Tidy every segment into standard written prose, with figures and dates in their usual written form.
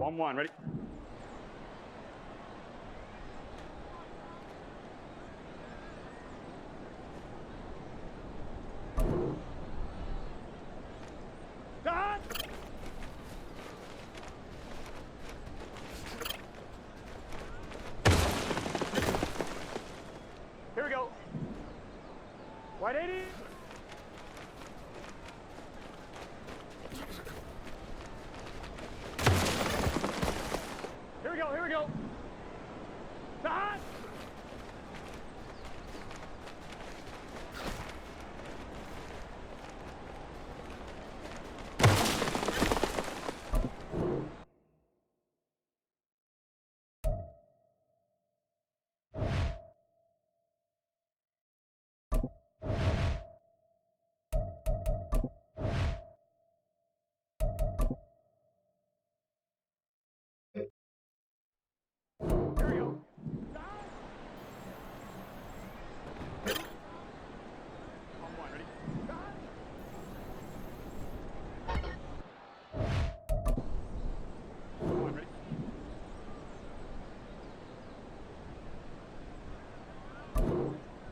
1-1, ready? Done! Here we go. White 80. Here we go, here we go. Done! Here we go. Done! 1-1, ready? Done! 1-1, ready?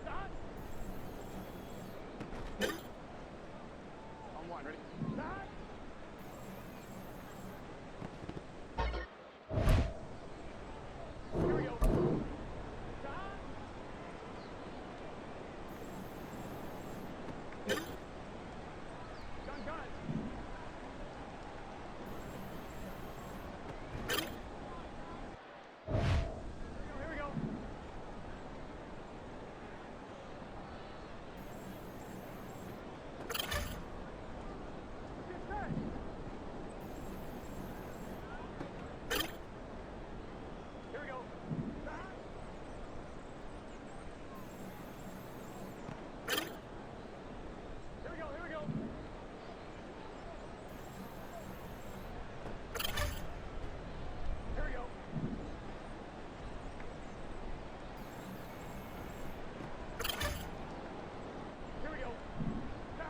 Done! 1-1, ready? Done! Here we go. Done! Gun, gun! Here we go. Get set. Here we go. Done! Here we go, here we go. Here we go. Here we go. Done!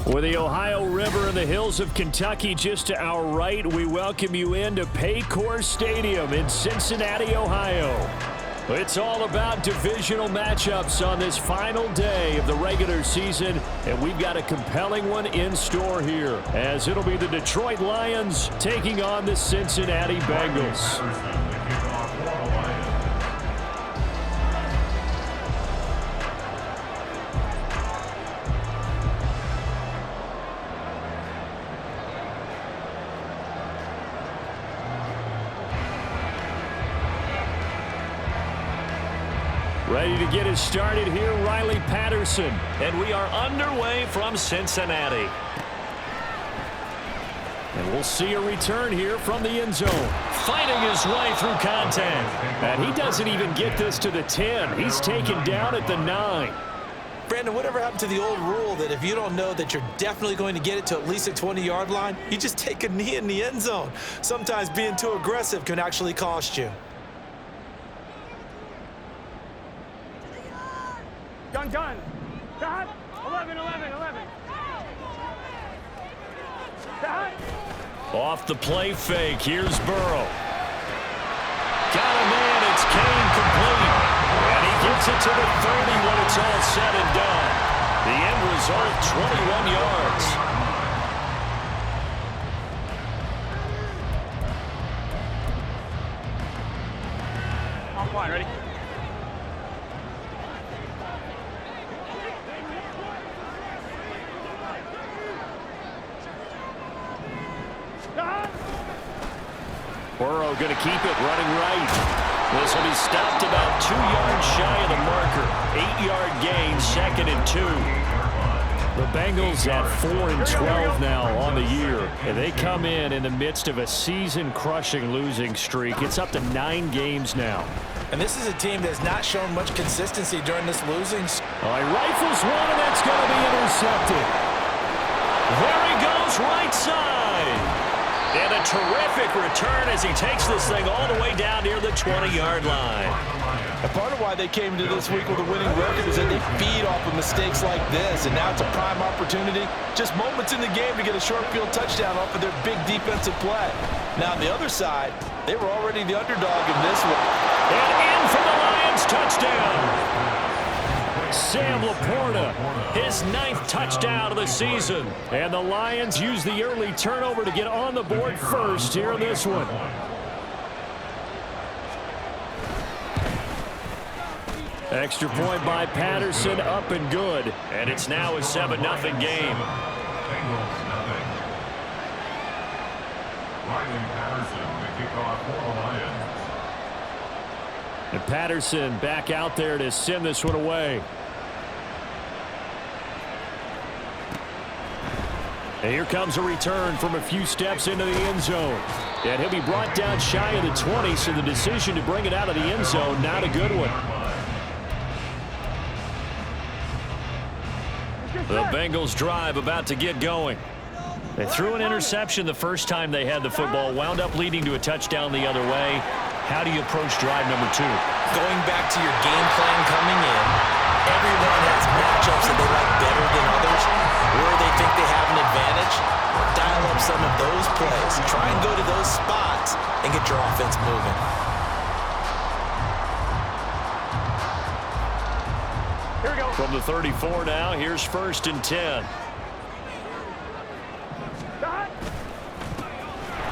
With the Ohio River and the hills of Kentucky just to our right, we welcome you into Paycor Stadium in Cincinnati, Ohio. It's all about divisional matchups on this final day of the regular season, and we've got a compelling one in store here, as it'll be the Detroit Lions taking on the Cincinnati Bengals. Ready to get us started here, Riley Patterson. And we are underway from Cincinnati. And we'll see a return here from the end zone. Fighting his way through contact. And he doesn't even get this to the 10. He's taken down at the 9. Brandon, whatever happened to the old rule that if you don't know that you're definitely going to get it to at least a 20-yard line, you just take a knee in the end zone. Sometimes being too aggressive can actually cost you. Gun. Got 11. Got. Off the play fake, here's Burrow. Got a man, it's Kane complete. And he gets it to the 30 when it's all said and done. The end result, 21 yards. I'm fine, ready? Burrow going to keep it running right. This will be stopped about 2 yards shy of the marker. 8-yard gain, 2nd and 2. The Bengals at 4-12 now on the year. And they come in the midst of a season-crushing losing streak. It's up to 9 games now. And this is a team that has not shown much consistency during this losing. He rifles one, and that's going to be intercepted. There he goes, right side. And a terrific return as he takes this thing all the way down near the 20-yard line. And part of why they came into this week with a winning record is that they feed off of mistakes like this, and now it's a prime opportunity. Just moments in the game to get a short field touchdown off of their big defensive play. Now on the other side, they were already the underdog in this one. And in for the Lions touchdown. Sam Laporta, his 9th touchdown of the season. And the Lions use the early turnover to get on the board first here in this one. Extra point by Patterson, up and good. And it's now a 7-0 game. And Patterson back out there to send this one away. And here comes a return from a few steps into the end zone. And he'll be brought down shy of the 20, so the decision to bring it out of the end zone, not a good one. The Bengals drive about to get going. They threw an interception the first time they had the football, wound up leading to a touchdown the other way. How do you approach drive number 2? Going back to your game plan coming in, everyone has matchups that they like better than others, where they think they have an advantage. Dial up some of those plays. Try and go to those spots and get your offense moving. Here we go. From the 34 now, here's 1st and 10. Got.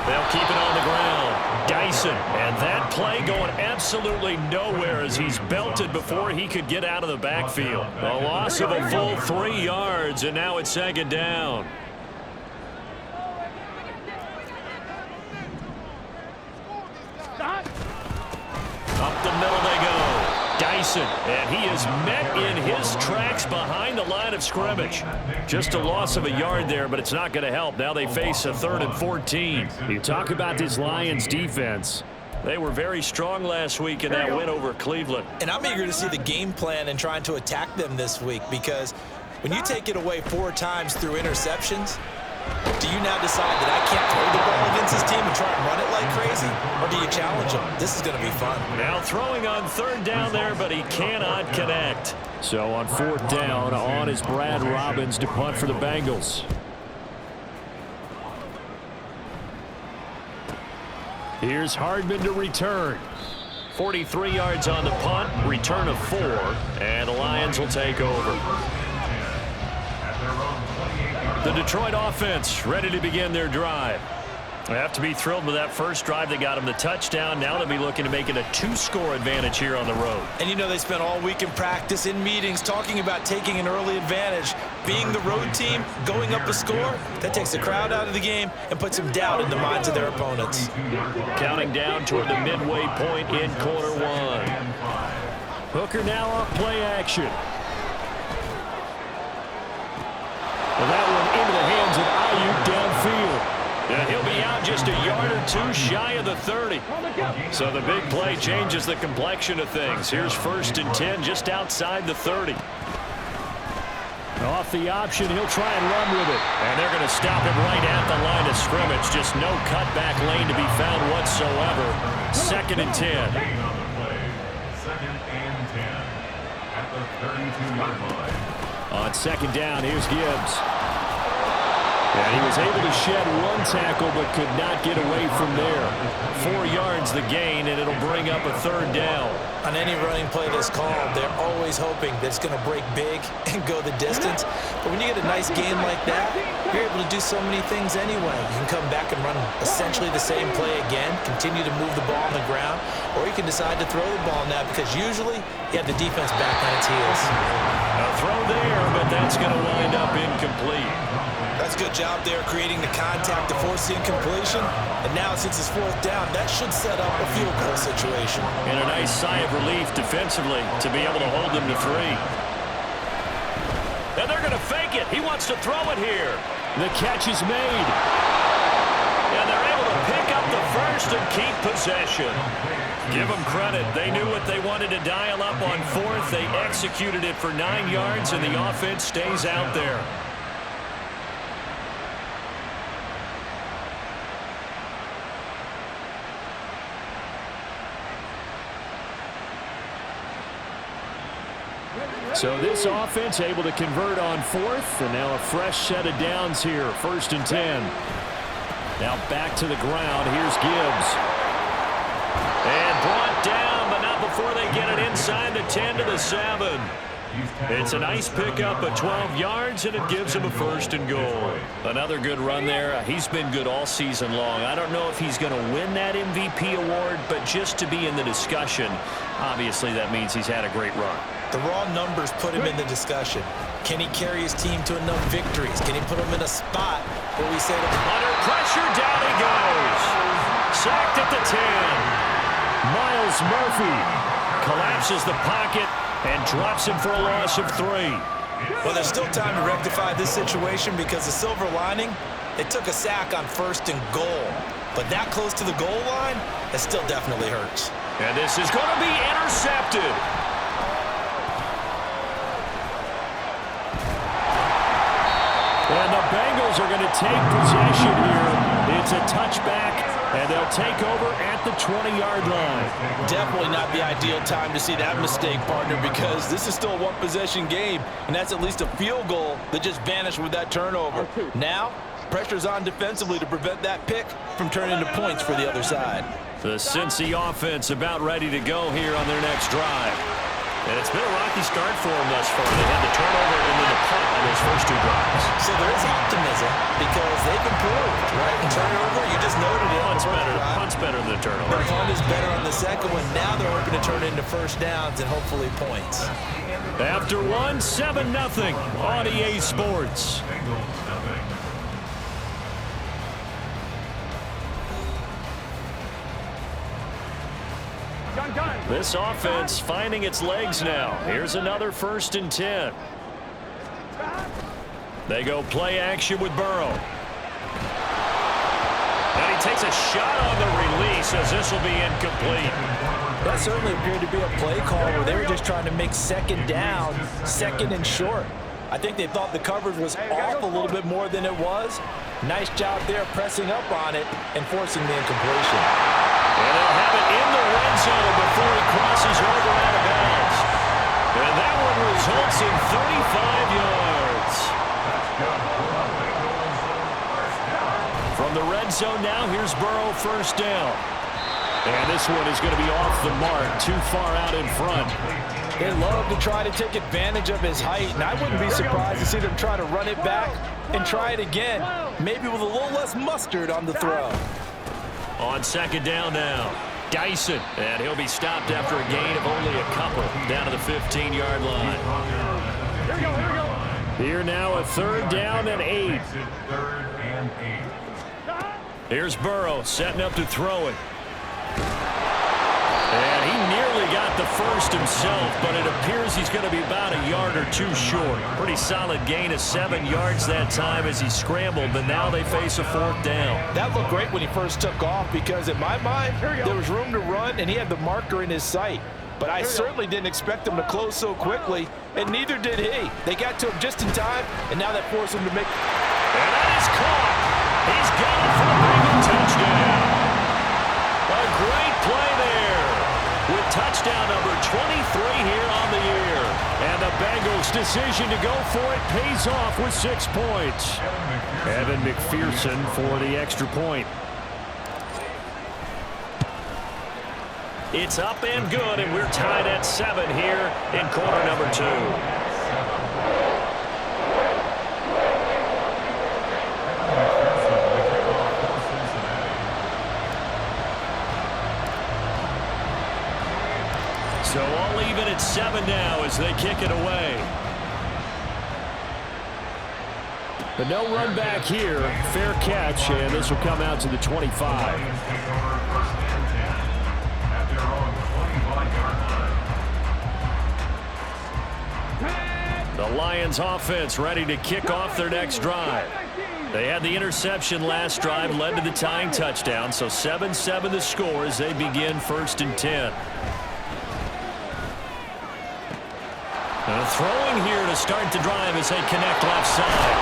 They'll keep it on the ground. Dicey Dyson. And that play going absolutely nowhere as he's belted before he could get out of the backfield. A loss of a full 3 yards, and now it's second down. Up the middle they go. Dyson, and he is met in his tracks behind the line of scrimmage. Just a loss of a yard there, but it's not going to help. Now they face a 3rd and 14. You talk about this Lions defense. They were very strong last week in that win over Cleveland. And I'm eager to see the game plan and trying to attack them this week, because when you take it away 4 times through interceptions, do you now decide that I can't throw the ball against this team and try and run it like crazy? Or do you challenge them? This is going to be fun. Now throwing on 3rd down there, but he cannot connect. So on 4th down, on is Brad Robbins to punt for the Bengals. Here's Hardman to return. 43 yards on the punt, return of 4, and the Lions will take over. The Detroit offense ready to begin their drive. They have to be thrilled with that first drive that got them the touchdown. Now they'll be looking to make it a 2-score advantage here on the road. And you know, they spent all week in practice, in meetings, talking about taking an early advantage. Being the road team, going up a score, that takes the crowd out of the game and puts some doubt in the minds of their opponents. Counting down toward the midway point in quarter 1. Hooker now on play action. Well, that one into the hands of Ayuk downfield. And he'll be out just a yard or 2 shy of the 30. So the big play changes the complexion of things. Here's 1st and 10 just outside the 30. Off the option, he'll try and run with it. And they're going to stop him right at the line of scrimmage. Just no cutback lane to be found whatsoever. 2nd and 10. 2nd and 10 at the 32-yard line. On 2nd down, here's Gibbs. And he was able to shed 1 tackle but could not get away from there. 4 yards the gain, and it'll bring up a 3rd down. On any running play that's called, they're always hoping that it's going to break big and go the distance. But when you get a nice game like that, you're able to do so many things anyway. You can come back and run essentially the same play again, continue to move the ball on the ground, or you can decide to throw the ball now, because usually you have the defense back on its heels. A throw there, but that's going to wind up incomplete. That's a good job there creating the contact to force the incompletion. And now, since it's 4th down, that should set up a field goal situation. And a nice sigh of relief defensively to be able to hold them to 3. And they're going to fake it. He wants to throw it here. The catch is made. And they're able to pick up the 1st and keep possession. Give them credit. They knew what they wanted to dial up on 4th. They executed it for 9 yards, and the offense stays out there. So this offense able to convert on 4th, and now a fresh set of downs here. 1st and 10. Now back to the ground. Here's Gibbs. And brought down, but not before they get it inside the 10 to the 7. It's a nice pickup of 12 yards, and it gives him a 1st and goal. Another good run there. He's been good all season long. I don't know if he's going to win that MVP award, but just to be in the discussion, obviously that means he's had a great run. The raw numbers put him in the discussion. Can he carry his team to enough victories? Can he put him in a spot where we say to him, under pressure, down he goes. Sacked at the 10. Myles Murphy Collapses the pocket and drops him for a loss of 3. Well, there's still time to rectify this situation, because the silver lining, they took a sack on 1st and goal. But that close to the goal line, it still definitely hurts. And this is going to be intercepted. And the Bengals are going to take possession here. It's a touchback, and they'll take over at the 20-yard line. Definitely not the ideal time to see that mistake, partner, because this is still a one-possession game, and that's at least a field goal that just vanished with that turnover. Now, pressure's on defensively to prevent that pick from turning into points for the other side. The Cincy offense about ready to go here on their next drive. And it's been a rocky start for them thus far. They had the turnover and then the punt on those first two drives. So there is optimism because they've improved, right? And turnover, you just noted it. Punt's better than the turnover. The punt is better on the second one. Now they're hoping to turn it into first downs and hopefully points. After one, 7-0 on EA Sports. Gun. This offense finding its legs now. Here's another 1st and 10. They go play action with Burrow. And he takes a shot on the release as this will be incomplete. That certainly appeared to be a play call where they were just trying to make second down, second and short. I think they thought the coverage was off a little bit more than it was. Nice job there pressing up on it and forcing the incompletion. And they'll have it in the red zone before he crosses over out of bounds. And that one results in 35 yards. From the red zone now, here's Burrow, 1st down. And this one is going to be off the mark, too far out in front. They love to try to take advantage of his height, and I wouldn't be surprised to see them try to run it back and try it again, maybe with a little less mustard on the throw. On 2nd down now, Dyson, and he'll be stopped after a gain of only a couple down to the 15-yard line. Here we go. Here now, a 3rd down and 8. 3rd and 8. Here's Burrow setting up to throw it. And he nearly got the first himself, but it appears he's going to be about a yard or two short. Pretty solid gain of 7 yards that time as he scrambled, but now they face a 4th down. That looked great when he first took off because in my mind, there was room to run and he had the marker in his sight. But I certainly didn't expect him to close so quickly, and neither did he. They got to him just in time, and now that forced him to make... And that is caught. He's got it for a big touchdown. A great play there with touchdown number 23 here on the year. And the Bengals' decision to go for it pays off with 6 points. Evan McPherson for the extra point. It's up and good, and we're tied at 7 here in quarter number 2. So all even at 7 now as they kick it away. But no run back here. Fair catch, and this will come out to the 25. The Lions offense ready to kick off their next drive. They had the interception last drive, led to the tying touchdown, so 7-7 the score as they begin 1st and 10. Throwing here to start the drive as they connect left side.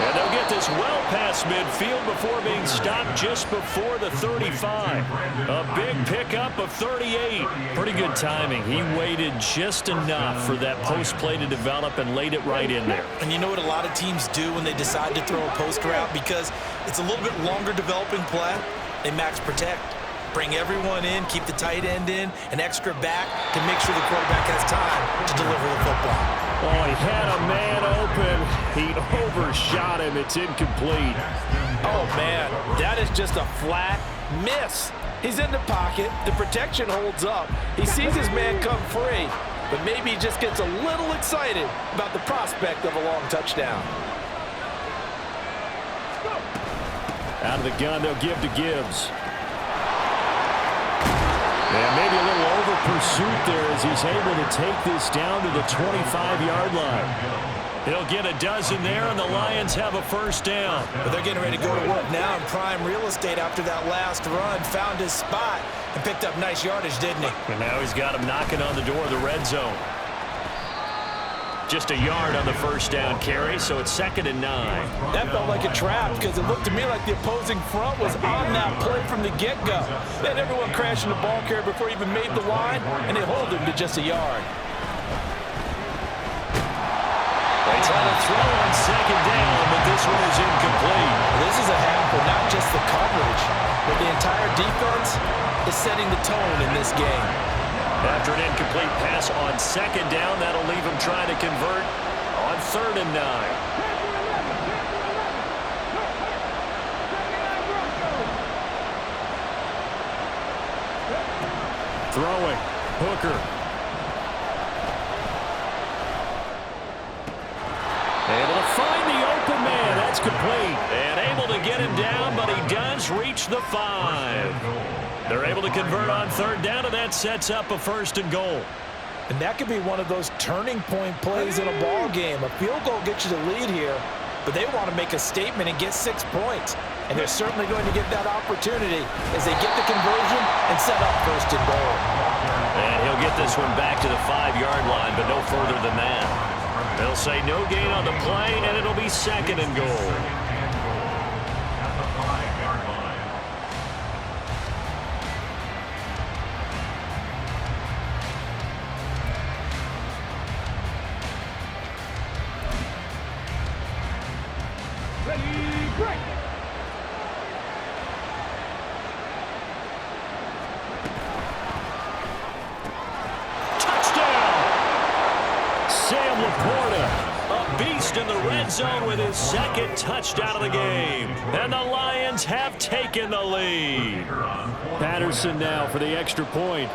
And they'll get this well past midfield before being stopped just before the 35. A big pickup of 38. Pretty good timing. He waited just enough for that post play to develop and laid it right in there. And you know what a lot of teams do when they decide to throw a post route? Because it's a little bit longer developing play, they max protect. Bring everyone in, keep the tight end in, an extra back to make sure the quarterback has time to deliver the football. Oh, he had a man open. He overshot him. It's incomplete. Oh, man, that is just a flat miss. He's in the pocket. The protection holds up. He sees his man come free, but maybe he just gets a little excited about the prospect of a long touchdown. Out of the gun, they'll give to Gibbs. And maybe a little over pursuit there as he's able to take this down to the 25-yard line. He'll get a dozen there, and the Lions have a 1st down. But they're getting ready to go to work now in prime real estate after that last run. Found his spot and picked up nice yardage, didn't he? And now he's got him knocking on the door of the red zone. Just a yard on the 1st down carry, so it's 2nd and 9. That felt like a trap because it looked to me like the opposing front was on that play from the get-go. They had everyone crashing the ball carrier before he even made the line, and they hold him to just a yard. They try to throw on 2nd down, but this one is incomplete. This is a half for not just the coverage, but the entire defense is setting the tone in this game. After an incomplete pass on second down, that'll leave him trying to convert on 3rd and 9. Throwing. Hooker. Able to find the open man. That's complete. And able to get him down, but he does reach the 5. They're able to convert on 3rd down, and that sets up a 1st and goal. And that could be one of those turning point plays in a ball game. A field goal gets you the lead here, but they want to make a statement and get 6 points. And they're certainly going to get that opportunity as they get the conversion and set up 1st and goal. And he'll get this one back to the 5-yard line, but no further than that. They'll say no gain on the play, and it'll be 2nd and goal. At the 5-yard line. Ready, break. Sam Laporta. A beast in the red zone with his 2nd touchdown of the game. And the Lions have taken the lead. Patterson now for the extra point.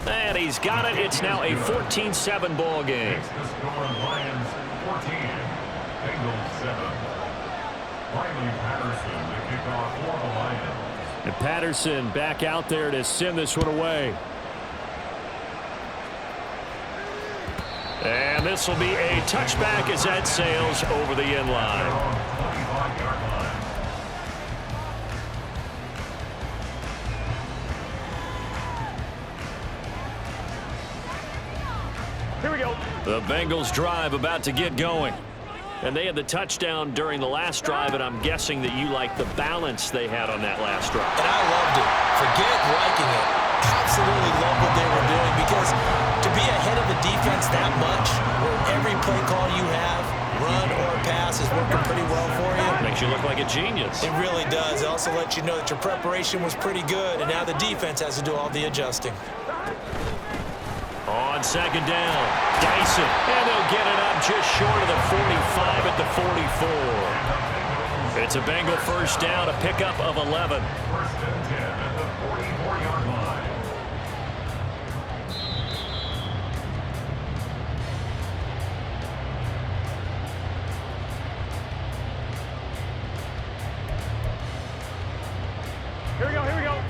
And he's got it. It's now a 14-7 ball game. The score, Lions 14, Bengals 7. Riley Patterson, the kickoff for the Lions. And Patterson back out there to send this one away. And this will be a touchback as that sails over the end line. 25-yard line. Here we go. The Bengals drive about to get going. And they had the touchdown during the last drive, and I'm guessing that you like the balance they had on that last drive. And I loved it. Forget liking it. Absolutely love what they were doing, because to be ahead of the defense that much, where every play call you have, run or pass, is working pretty well for you. Makes you look like a genius. It really does. It also lets you know that your preparation was pretty good, and now the defense has to do all the adjusting. On 2nd down, Dyson, and they'll get it up just short of the 45 at the 44. It's a Bengal 1st down, a pickup of 11. 1st and 10 at the 44-yard line. Here we go, here we go.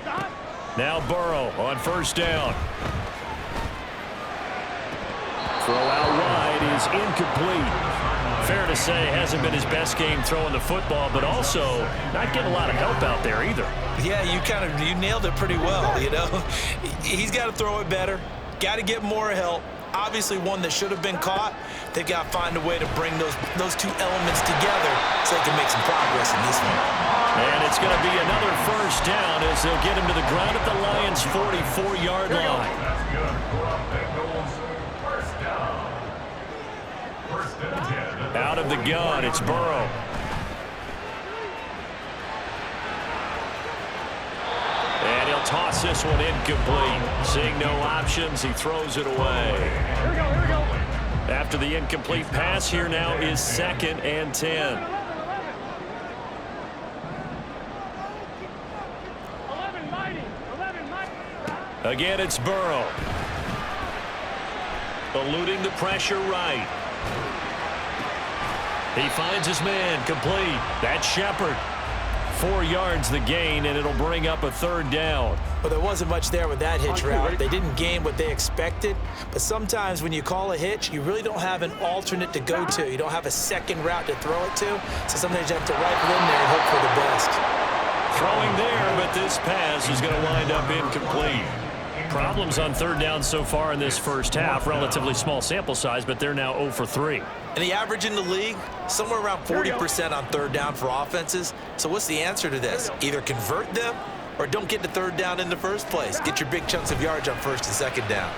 Stop. Now Burrow on 1st down. Throw out wide is incomplete. Fair to say, hasn't been his best game throwing the football, but also not getting a lot of help out there either. Yeah, you nailed it pretty well, you know. He's got to throw it better. Got to get more help. Obviously one that should have been caught. They've got to find a way to bring those two elements together so they can make some progress in this one. And it's going to be another 1st down as they'll get him to the ground at the Lions' 44-yard line. That's good for a Bengals 1st down. 1st and 10. Out of the gun, it's Burrow. And he'll toss this one incomplete. Seeing no options, he throws it away. Here we go, here we go. After the incomplete pass, here now is 2nd and 10. 11 mighty. Again, it's Burrow. Eluding the pressure right. He finds his man, complete. That's Shepard. 4 yards the gain, and it'll bring up a 3rd down. Well, there wasn't much there with that hitch route. They didn't gain what they expected, but sometimes when you call a hitch, you really don't have an alternate to go to. You don't have a second route to throw it to, so sometimes you have to rifle in there and hope for the best. Throwing there, but this pass is going to wind up incomplete. Problems on 3rd down so far in this 1st half. Relatively small sample size, but they're now 0 for 3. And the average in the league, somewhere around 40% on 3rd down for offenses. So what's the answer to this? Either convert them or don't get to 3rd down in the first place. Get your big chunks of yards on 1st and 2nd down.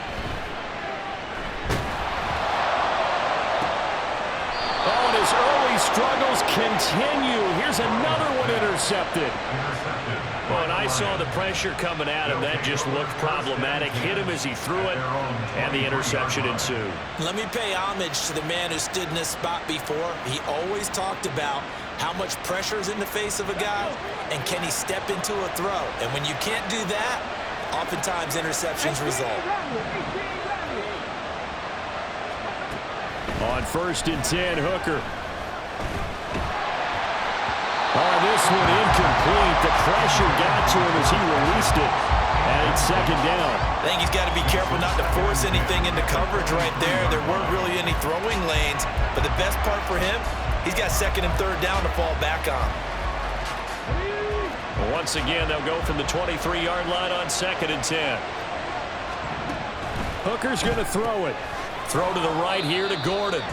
Oh, and his early struggles continue. Here's another one intercepted. Well, and I saw the pressure coming at him. That just looked problematic. Hit him as he threw it, and the interception ensued. Let me pay homage to the man who stood in this spot before. He always talked about how much pressure is in the face of a guy, and can he step into a throw. And when you can't do that, oftentimes interceptions result. On 1st and 10, Hooker. Oh, this one incomplete. The pressure got to him as he released it. And it's 2nd down. I think he's got to be careful not to force anything into coverage right there. There weren't really any throwing lanes. But the best part for him, he's got 2nd and 3rd down to fall back on. Once again, they'll go from the 23-yard line on 2nd and 10. Hooker's going to throw it. Throw to the right here to Gordon.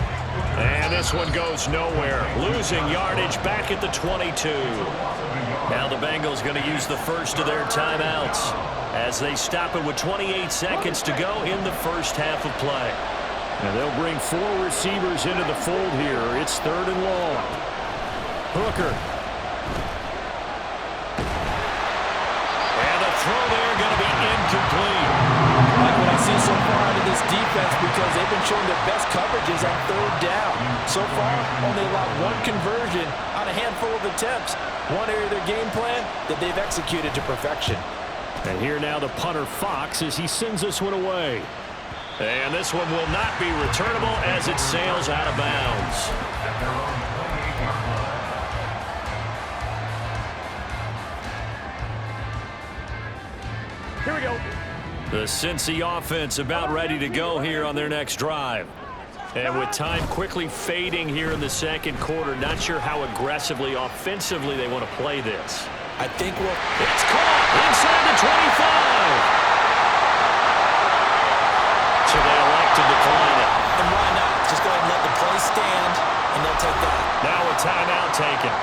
And this one goes nowhere. Losing yardage back at the 22. Now the Bengals going to use the first of their timeouts as they stop it with 28 seconds to go in the first half of play. And they'll bring 4 receivers into the fold here. It's 3rd and long. Hooker. And the throw there going to be incomplete. I like what I see so far out of this defense because they've been showing their best coverages on 3rd down. So far, only allowed 1 conversion on a handful of attempts. One area of their game plan that they've executed to perfection. And here now the punter Fox as he sends this one away. And this one will not be returnable as it sails out of bounds. Here we go. The Cincy offense about ready to go here on their next drive. And with time quickly fading here in the 2nd quarter, not sure how aggressively, offensively they want to play this. I think It's caught inside the 25. So they elect to decline it. And why not? Just go ahead and let the play stand, and they'll take that. Now a timeout taken.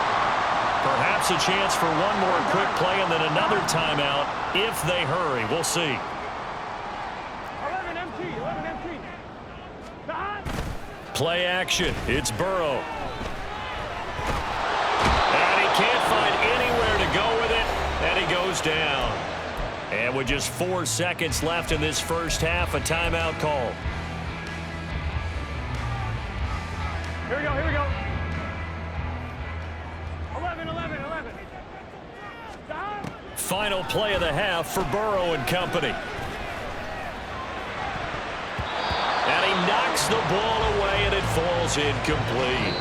Perhaps a chance for one more quick play and then another timeout if they hurry. We'll see. 11 empty. 11 empty. Play action. It's Burrow. And he can't find anywhere to go with it, and he goes down. And with just 4 seconds left in this first half, a timeout call. Here we go. Here we go. 11, 11, 11. Final play of the half for Burrow and company. And he knocks the ball away, and it falls incomplete.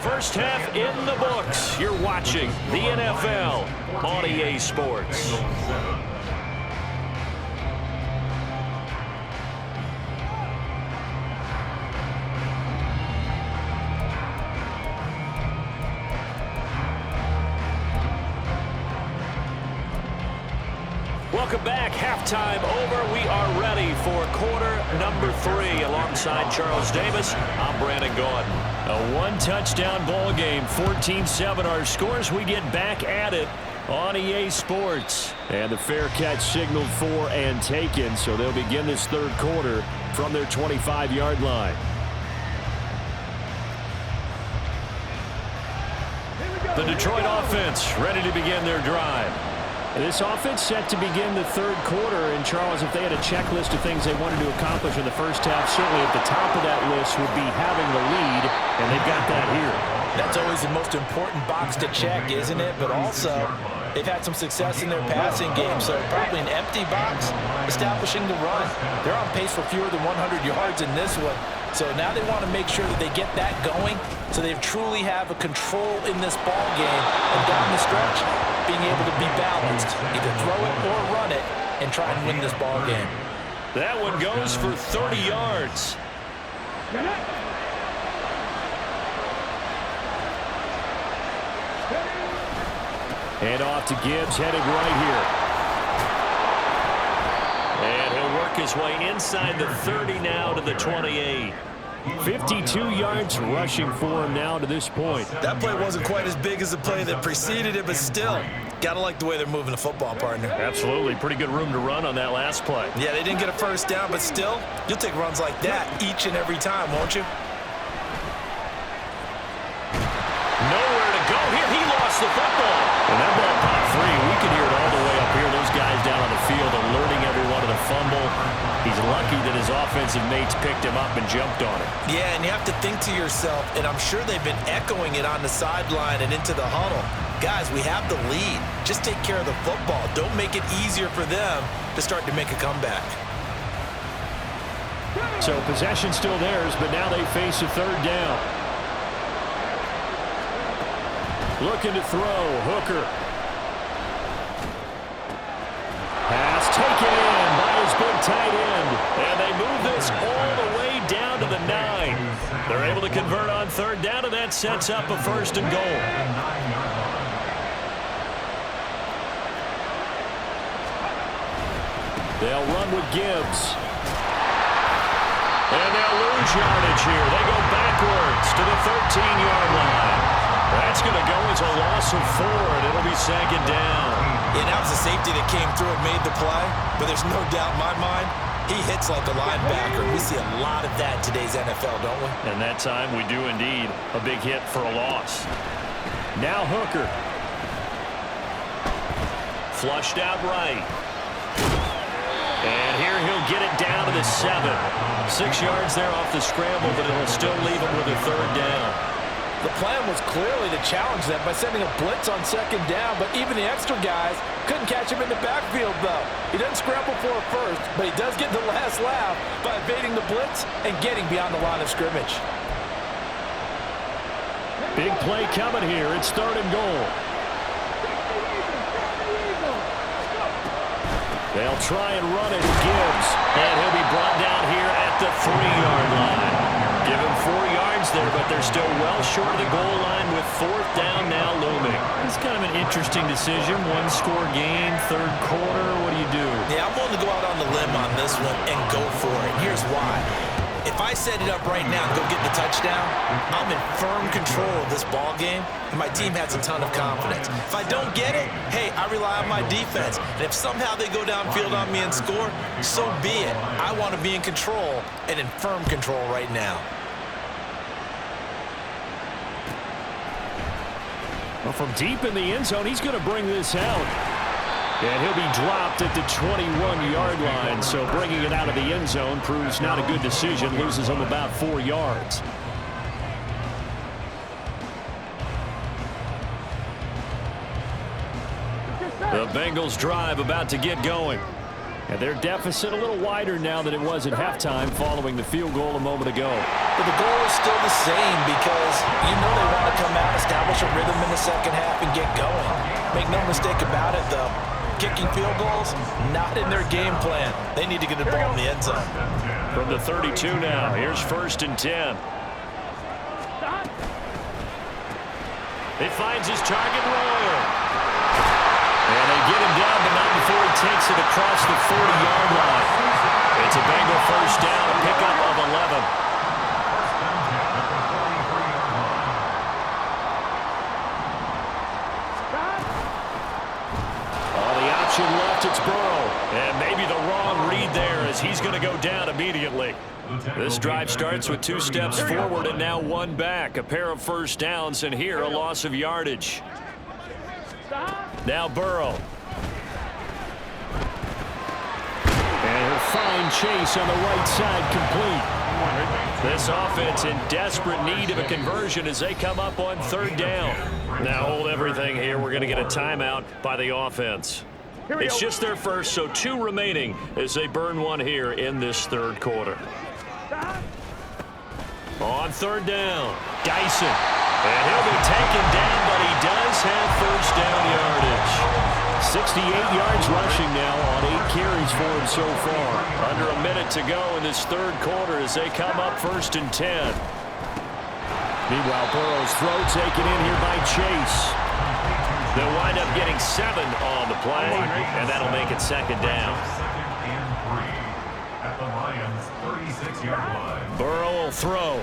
First half in the books. You're watching the NFL on EA Sports. Welcome back. Halftime over. We are ready for quarter number 3. Alongside Charles Davis, I'm Brandon Gaudin. A 1-touchdown ball game, 14-7 our scores. We get back at it on EA Sports. And the fair catch signaled for and taken, so they'll begin this 3rd quarter from their 25-yard line. The Detroit offense ready to begin their drive. This offense set to begin the 3rd quarter, and Charles, if they had a checklist of things they wanted to accomplish in the first half, certainly at the top of that list would be having the lead, and they've got that here. That's always the most important box to check, isn't it? But also, they've had some success in their passing game, so probably an empty box establishing the run. They're on pace for fewer than 100 yards in this one. So now they want to make sure that they get that going so they truly have a control in this ball game. And down the stretch, being able to be balanced, either throw it or run it, and try and win this ball game. That one goes for 30 yards. And off to Gibbs, headed right here. And he'll work his way inside the 30 now to the 28. 52 yards rushing for him now to this point. That play wasn't quite as big as the play that preceded it, but still, got to like the way they're moving the football, partner. Absolutely. Pretty good room to run on that last play. Yeah, they didn't get a first down, but still, you'll take runs like that each and every time, won't you? defensive mates picked him up and jumped on him. Yeah, and you have to think to yourself, and I'm sure they've been echoing it on the sideline and into the huddle. Guys, we have the lead. Just take care of the football. Don't make it easier for them to start to make a comeback. So possession still theirs, but now they face a third down. Looking to throw, Hooker. Pass taken in by his big tight end. And they move this all the way down to the 9. They're able to convert on third down, and that sets up a 1st and goal. They'll run with Gibbs. And they'll lose yardage here. They go backwards to the 13-yard line. That's going to go as a loss of 4, and it'll be 2nd down. Yeah, that was the safety that came through and made the play, but there's no doubt in my mind, he hits like a linebacker. We see a lot of that in today's NFL, don't we? And that time we do indeed a big hit for a loss. Now Hooker. Flushed out right. And here he'll get it down to the 7. 6 yards there off the scramble, but it'll still leave him with a 3rd down. The plan was clearly to challenge them by sending a blitz on 2nd down, but even the extra guys couldn't catch him in the backfield, though. He doesn't scramble for a first, but he does get the last laugh by evading the blitz and getting beyond the line of scrimmage. Big play coming here. It's 3rd and goal. They'll try and run it. Gibbs. And he'll be brought down here at the 3-yard line. Give him 4 yards there, but they're still well short of the goal line with 4th down now looming. It's kind of an interesting decision. 1-score game, 3rd quarter. What do you do? Yeah, I'm willing to go out on the limb on this one and go for it. Here's why. If I set it up right now and go get the touchdown, I'm in firm control of this ball game, and my team has a ton of confidence. If I don't get it, hey, I rely on my defense. And if somehow they go downfield on me and score, so be it. I want to be in control and in firm control right now. Well, from deep in the end zone, he's going to bring this out. And he'll be dropped at the 21-yard line. So bringing it out of the end zone proves not a good decision. Loses him about 4 yards. The Bengals drive about to get going. And their deficit a little wider now than it was at halftime following the field goal a moment ago. But the goal is still the same because you know they want to come out, establish a rhythm in the 2nd half, and get going. Make no mistake about it, though. Kicking field goals, not in their game plan. They need to get the ball in the end zone. From the 32 now, here's 1st and 10. He finds his target, Royal. And they get him down, but not before he takes it across the 40-yard line. It's a Bengal 1st down, a pickup of 11. Left, it's Burrow. And maybe the wrong read there as he's going to go down immediately. This drive starts with 2 steps forward and now 1 back. A pair of 1st downs, and here a loss of yardage. Now Burrow. And a fine chase on the right side, complete. This offense in desperate need of a conversion as they come up on 3rd down. Now hold everything here. We're going to get a timeout by the offense. It's just their first, so 2 remaining as they burn 1 here in this 3rd quarter. On 3rd down, Dyson. And he'll be taken down, but he does have 1st down yardage. 68 yards rushing now on 8 carries for him so far. Under a minute to go in this 3rd quarter as they come up 1st and 10. Meanwhile, Burrow's throw taken in here by Chase. They'll wind up getting 7 on the play, and that'll make it 2nd down. 2nd and 3 at the Lions' 36-yard line. Burrow will throw.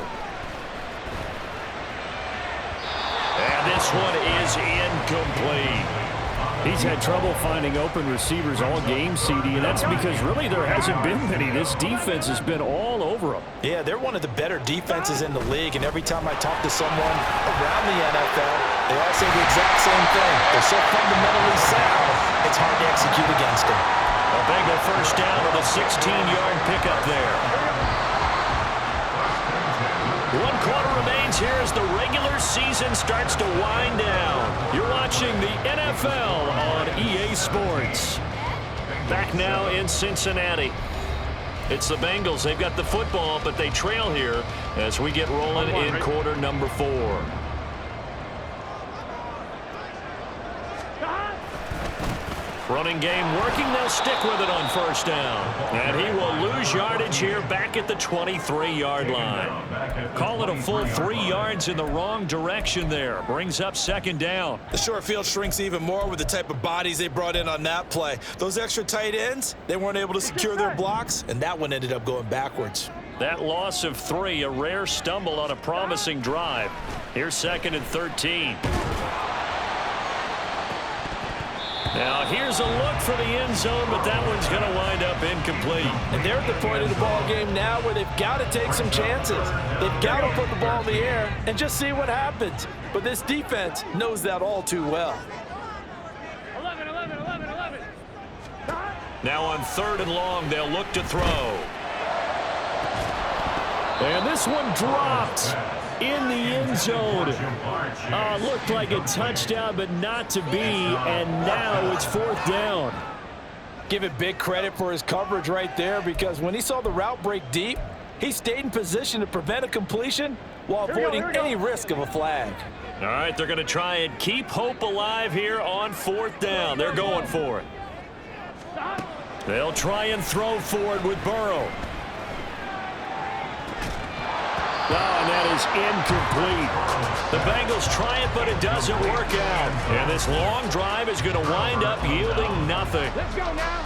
And this one is incomplete. He's had trouble finding open receivers all game, CD, and that's because really there hasn't been many. This defense has been all over them. Yeah, they're one of the better defenses in the league, and every time I talk to someone around the NFL, they all say the exact same thing. They're so fundamentally sound, it's hard to execute against them. A Bengal 1st down with a 16-yard pickup there. happens here as the regular season starts to wind down. You're watching the NFL on EA Sports. Back now in Cincinnati. It's the Bengals. They've got the football, but they trail here as we get rolling in quarter number 4. Running game working. They'll stick with it on first down. And he will lose yardage here back at the 23-yard line. Call it a full 3 yards in the wrong direction there. Brings up second down. The short field shrinks even more with the type of bodies they brought in on that play. Those extra tight ends, they weren't able to secure their blocks, and that one ended up going backwards. That loss of 3, a rare stumble on a promising drive. Here's second and 13. Now here's a look for the end zone, but that one's going to wind up incomplete. And they're at the point of the ball game now where they've got to take some chances. They've got to put the ball in the air and just see what happens. But this defense knows that all too well. 11. Now on 3rd and long, they'll look to throw. And this one dropped in the end zone. Looked like a touchdown, but not to be, and now it's 4th down. Give it big credit for his coverage right there, because when he saw the route break deep, he stayed in position to prevent a completion while avoiding any risk of a flag. All right, they're going to try and keep hope alive here on 4th down. They're going for it. They'll try and throw for it with Burrow. Oh, and that is incomplete. The Bengals try it, but it doesn't work out. And this long drive is going to wind up yielding nothing. Let's go now.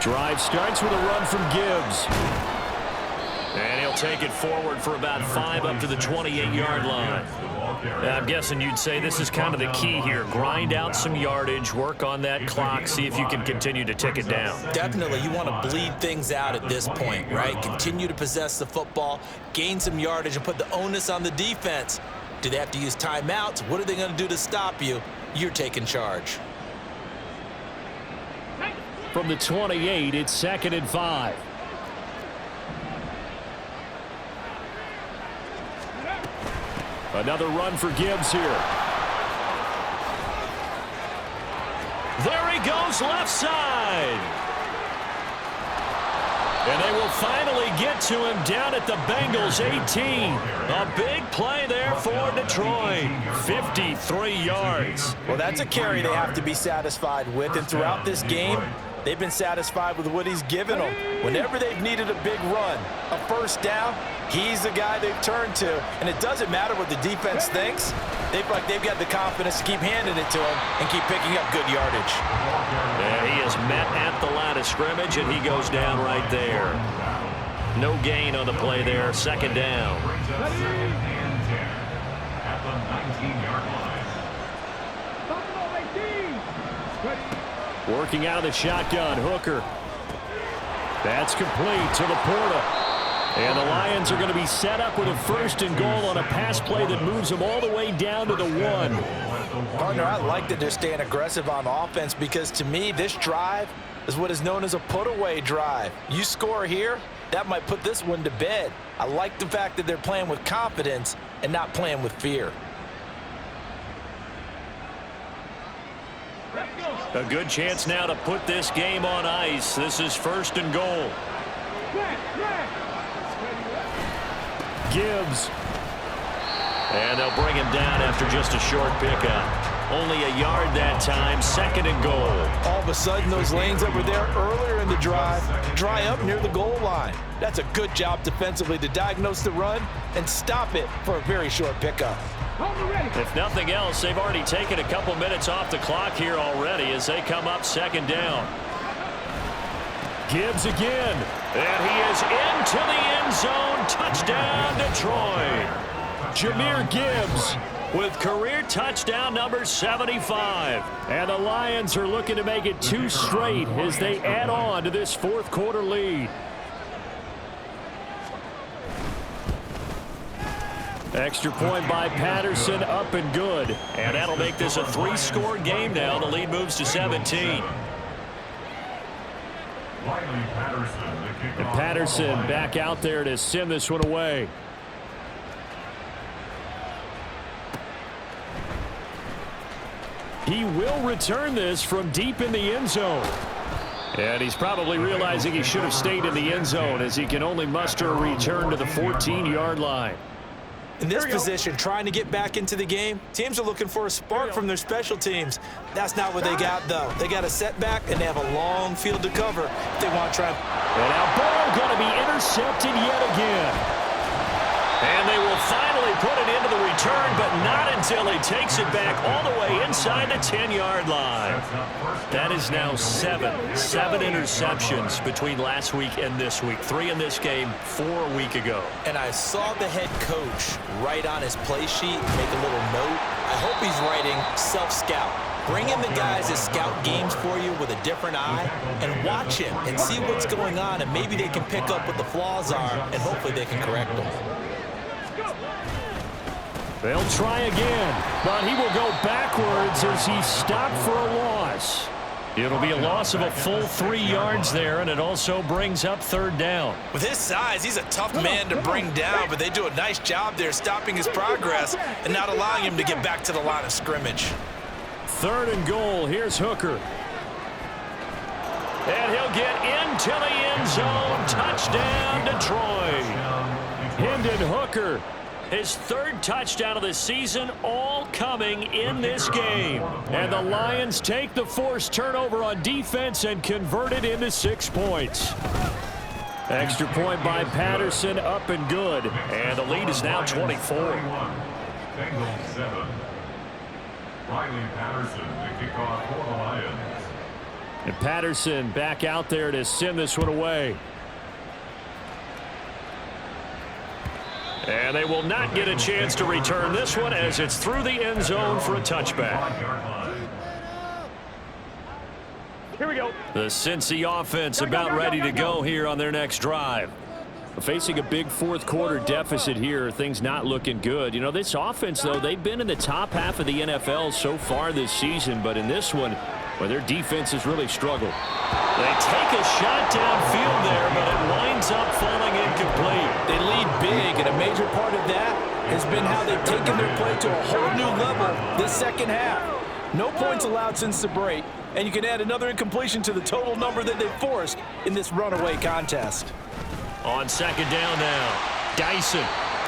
Drive starts with a run from Gibbs. And he'll take it forward for about 5 up to the 28-yard line. I'm guessing you'd say this is kind of the key here. Grind out some yardage, work on that clock, see if you can continue to tick it down. Definitely, you want to bleed things out at this point, right? Continue to possess the football, gain some yardage, and put the onus on the defense. Do they have to use timeouts? What are they going to do to stop you? You're taking charge. From the 28, it's 2nd and 5. Another run for Gibbs here. There he goes, left side. And they will finally get to him down at the Bengals 18. A big play there for Detroit. 53 yards. Well, that's a carry they have to be satisfied with, and throughout this game, they've been satisfied with what he's given them. Whenever they've needed a big run, a first down, he's the guy they've turned to. And it doesn't matter what the defense thinks. They've got the confidence to keep handing it to him and keep picking up good yardage. Yeah, he is met at the line of scrimmage, and he goes down right there. No gain on the play there. 2nd down. At the 19-yard line. Working out of the shotgun, Hooker. That's complete to Laporta. And the Lions are going to be set up with a 1st and goal on a pass play that moves them all the way down to the 1. Partner, I like that they're staying aggressive on offense, because to me, this drive is what is known as a put-away drive. You score here, that might put this one to bed. I like the fact that they're playing with confidence and not playing with fear. A good chance now to put this game on ice. This is 1st and goal. Gibbs. And they'll bring him down after just a short pickup. Only a yard that time. 2nd and goal. All of a sudden, those lanes that were there earlier in the drive dry up near the goal line. That's a good job defensively to diagnose the run and stop it for a very short pickup. If nothing else, they've already taken a couple minutes off the clock here already as they come up 2nd down. Gibbs again. And he is into the end zone. Touchdown, Detroit. Jahmyr Gibbs with career touchdown number 75. And the Lions are looking to make it 2 straight as they add on to this 4th quarter lead. Extra point by Patterson, up and good. And that'll make this a 3-score game now. The lead moves to 17. And Patterson back out there to send this one away. He will return this from deep in the end zone. And he's probably realizing he should have stayed in the end zone as he can only muster a return to the 14-yard line. In this position, trying to get back into the game, teams are looking for a spark from their special teams. That's not what they got, though. They got a setback, and they have a long field to cover if they want to try. And now Burrow going to be intercepted yet again. And they will finally put it into the return, but not until he takes it back all the way inside the 10-yard line. That is now 7 interceptions between last week and this week. 3 in this game, 4 a week ago. And I saw the head coach write on his play sheet, make a little note. I hope he's writing self-scout. Bring in the guys that scout games for you with a different eye and watch him and see what's going on, and maybe they can pick up what the flaws are, and hopefully they can correct them. They'll try again, but he will go backwards as he's stopped for a loss. It'll be a loss of a full 3 yards there, and it also brings up 3rd down. With his size, he's a tough man to bring down, but they do a nice job there stopping his progress and not allowing him to get back to the line of scrimmage. 3rd and goal. Here's Hooker. And he'll get into the end zone. Touchdown, Detroit. Hendon Hooker. His 3rd touchdown of the season, all coming in this game. And the Lions take the forced turnover on defense and convert it into 6 points. Extra point by Patterson, up and good. And the lead is now 24. Bengals 7. Riley Patterson, the kickoff for the Lions. And Patterson back out there to send this one away. And they will not get a chance to return this one as it's through the end zone for a touchback. Here we go. The Cincy offense about ready to go here on their next drive. Facing a big 4th quarter deficit here, things not looking good. You know, this offense, though, they've been in the top half of the NFL so far this season, but in this one, well, their defense has really struggled. They take a shot downfield there, but it winds up falling incomplete. They lead big, and a major part of that has been how they've taken their play to a whole new level this second half. No points allowed since the break, and you can add another incompletion to the total number that they've forced in this runaway contest. On 2nd down now, Dyson.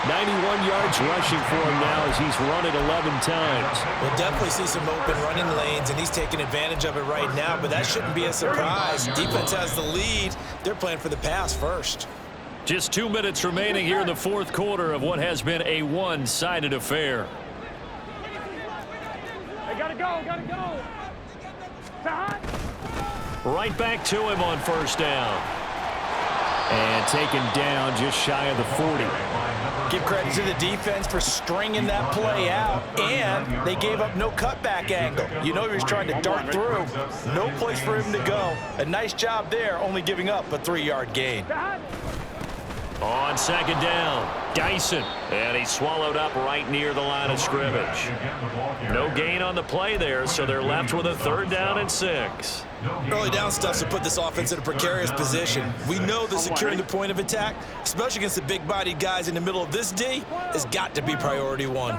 91 yards rushing for him now as he's run it 11 times. We'll definitely see some open running lanes, and he's taking advantage of it right now, but that shouldn't be a surprise. Defense has the lead. They're playing for the pass first. Just 2 minutes remaining here in the 4th quarter of what has been a one-sided affair. I gotta go, gotta go. Right back to him on 1st down. And taken down just shy of the 40. Give credit to the defense for stringing that play out, and they gave up no cutback angle. You know he was trying to dart through. No place for him to go. A nice job there, only giving up a 3-yard gain. On 2nd down, Dyson. And he's swallowed up right near the line of scrimmage. No gain on the play there, so they're left with a 3rd down and 6. Early down stuff's to put this offense in a precarious position. We know that securing the point of attack, especially against the big-bodied guys in the middle of this D, has got to be priority 1.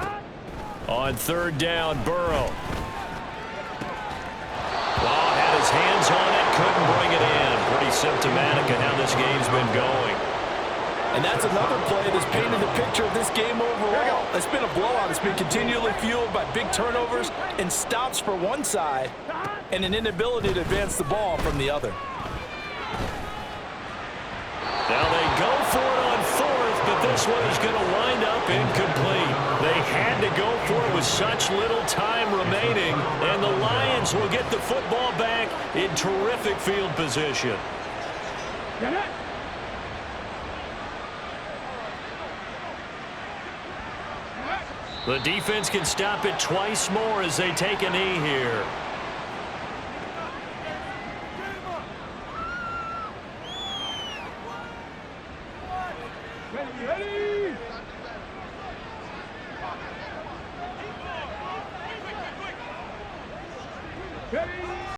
On 3rd down, Burrow. Well, had his hands on it, couldn't bring it in. Pretty symptomatic of how this game's been going. And that's another play that's painted the picture of this game overall. It's been a blowout. It's been continually fueled by big turnovers and stops for one side and an inability to advance the ball from the other. Now they go for it on 4th, but this one is going to wind up incomplete. They had to go for it with such little time remaining, and the Lions will get the football back in terrific field position. Get it. The defense can stop it twice more as they take a knee here. Ready, ready.